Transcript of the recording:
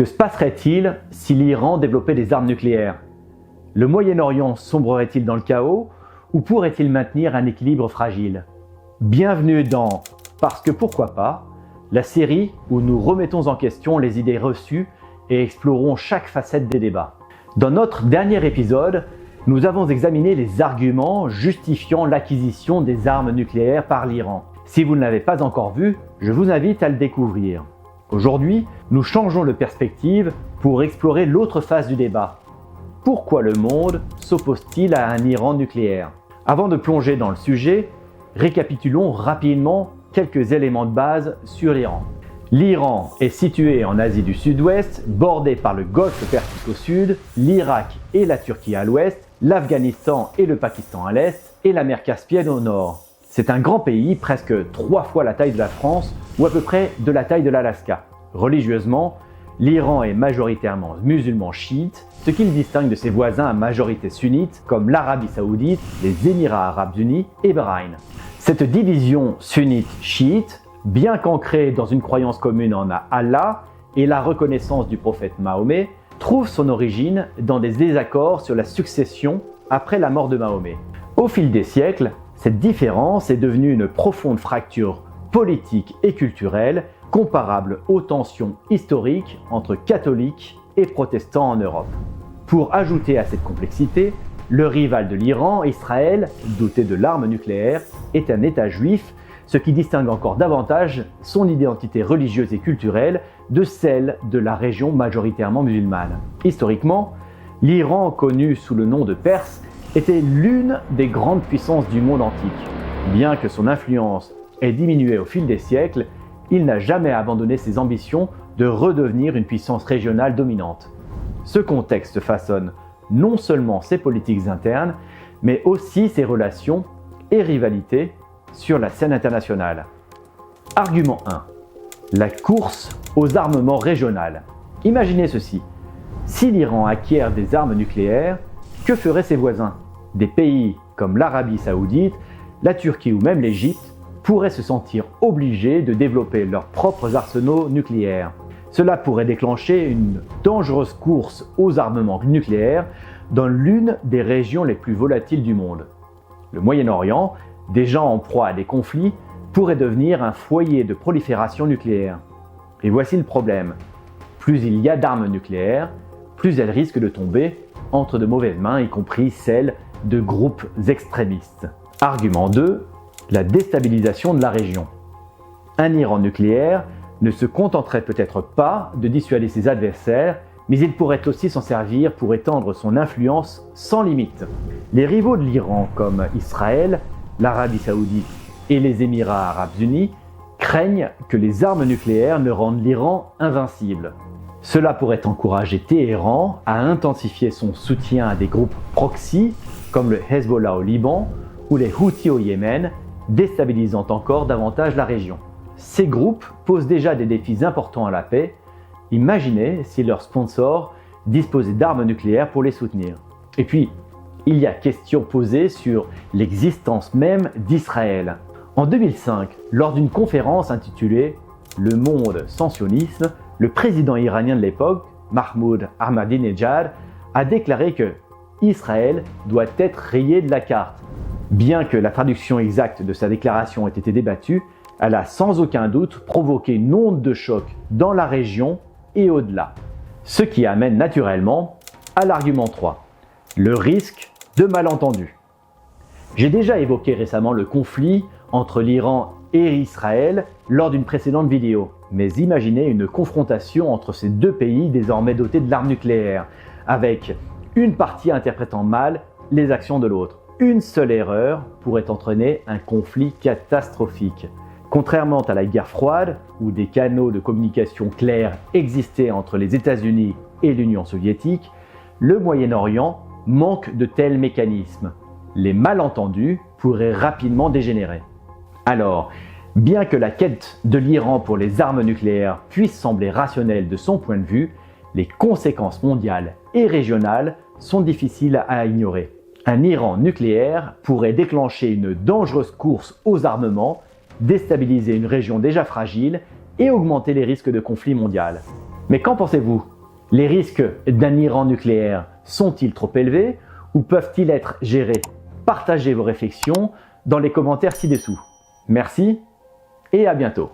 Que se passerait-il si l'Iran développait des armes nucléaires? Le Moyen-Orient sombrerait-il dans le chaos ou pourrait-il maintenir un équilibre fragile? Bienvenue dans Parce que pourquoi pas, la série où nous remettons en question les idées reçues et explorons chaque facette des débats. Dans notre dernier épisode, nous avons examiné les arguments justifiant l'acquisition des armes nucléaires par l'Iran. Si vous ne l'avez pas encore vu, je vous invite à le découvrir. Aujourd'hui, nous changeons de perspective pour explorer l'autre face du débat. Pourquoi le monde s'oppose-t-il à un Iran nucléaire? Avant de plonger dans le sujet, récapitulons rapidement quelques éléments de base sur l'Iran. L'Iran est situé en Asie du Sud-Ouest, bordé par le golfe Persique au sud, l'Irak et la Turquie à l'ouest, l'Afghanistan et le Pakistan à l'est et la mer Caspienne au nord. C'est un grand pays, presque 3 fois la taille de la France ou à peu près de la taille de l'Alaska. Religieusement, l'Iran est majoritairement musulman chiite, ce qui le distingue de ses voisins à majorité sunnite comme l'Arabie Saoudite, les Émirats Arabes Unis et Bahreïn. Cette division sunnite-chiite, bien qu'ancrée dans une croyance commune en Allah et la reconnaissance du prophète Mahomet, trouve son origine dans des désaccords sur la succession après la mort de Mahomet. Au fil des siècles, cette différence est devenue une profonde fracture politique et culturelle comparable aux tensions historiques entre catholiques et protestants en Europe. Pour ajouter à cette complexité, le rival de l'Iran, Israël, doté de l'arme nucléaire, est un État juif, ce qui distingue encore davantage son identité religieuse et culturelle de celle de la région majoritairement musulmane. Historiquement, l'Iran, connu sous le nom de Perse, était l'une des grandes puissances du monde antique. Bien que son influence ait diminué au fil des siècles, il n'a jamais abandonné ses ambitions de redevenir une puissance régionale dominante. Ce contexte façonne non seulement ses politiques internes, mais aussi ses relations et rivalités sur la scène internationale. Argument 1. La course aux armements régionales. Imaginez ceci. Si l'Iran acquiert des armes nucléaires, que feraient ses voisins? Des pays comme l'Arabie Saoudite, la Turquie ou même l'Égypte pourraient se sentir obligés de développer leurs propres arsenaux nucléaires. Cela pourrait déclencher une dangereuse course aux armements nucléaires dans l'une des régions les plus volatiles du monde. Le Moyen-Orient, déjà en proie à des conflits, pourrait devenir un foyer de prolifération nucléaire. Et voici le problème. Plus il y a d'armes nucléaires, plus elles risquent de tomber entre de mauvaises mains, y compris celles de groupes extrémistes. Argument 2. La déstabilisation de la région. Un Iran nucléaire ne se contenterait peut-être pas de dissuader ses adversaires, mais il pourrait aussi s'en servir pour étendre son influence sans limite. Les rivaux de l'Iran comme Israël, l'Arabie Saoudite et les Émirats Arabes Unis craignent que les armes nucléaires ne rendent l'Iran invincible. Cela pourrait encourager Téhéran à intensifier son soutien à des groupes proxy comme le Hezbollah au Liban ou les Houthis au Yémen, déstabilisant encore davantage la région. Ces groupes posent déjà des défis importants à la paix. Imaginez si leurs sponsors disposaient d'armes nucléaires pour les soutenir. Et puis, il y a question posée sur l'existence même d'Israël. En 2005, lors d'une conférence intitulée « Le monde sans sionisme », le président iranien de l'époque, Mahmoud Ahmadinejad, a déclaré que Israël doit être rayé de la carte. Bien que la traduction exacte de sa déclaration ait été débattue, elle a sans aucun doute provoqué une onde de choc dans la région et au-delà. Ce qui amène naturellement à l'argument 3, le risque de malentendus. J'ai déjà évoqué récemment le conflit entre l'Iran et Israël lors d'une précédente vidéo, mais imaginez une confrontation entre ces deux pays désormais dotés de l'arme nucléaire, avec une partie interprétant mal les actions de l'autre. Une seule erreur pourrait entraîner un conflit catastrophique. Contrairement à la guerre froide, où des canaux de communication clairs existaient entre les États-Unis et l'Union soviétique, le Moyen-Orient manque de tels mécanismes. Les malentendus pourraient rapidement dégénérer. Alors, bien que la quête de l'Iran pour les armes nucléaires puisse sembler rationnelle de son point de vue, les conséquences mondiales et régionales sont difficiles à ignorer. Un Iran nucléaire pourrait déclencher une dangereuse course aux armements, déstabiliser une région déjà fragile et augmenter les risques de conflit mondial. Mais qu'en pensez-vous? Les risques d'un Iran nucléaire sont-ils trop élevés ou peuvent-ils être gérés? Partagez vos réflexions dans les commentaires ci-dessous. Merci et à bientôt.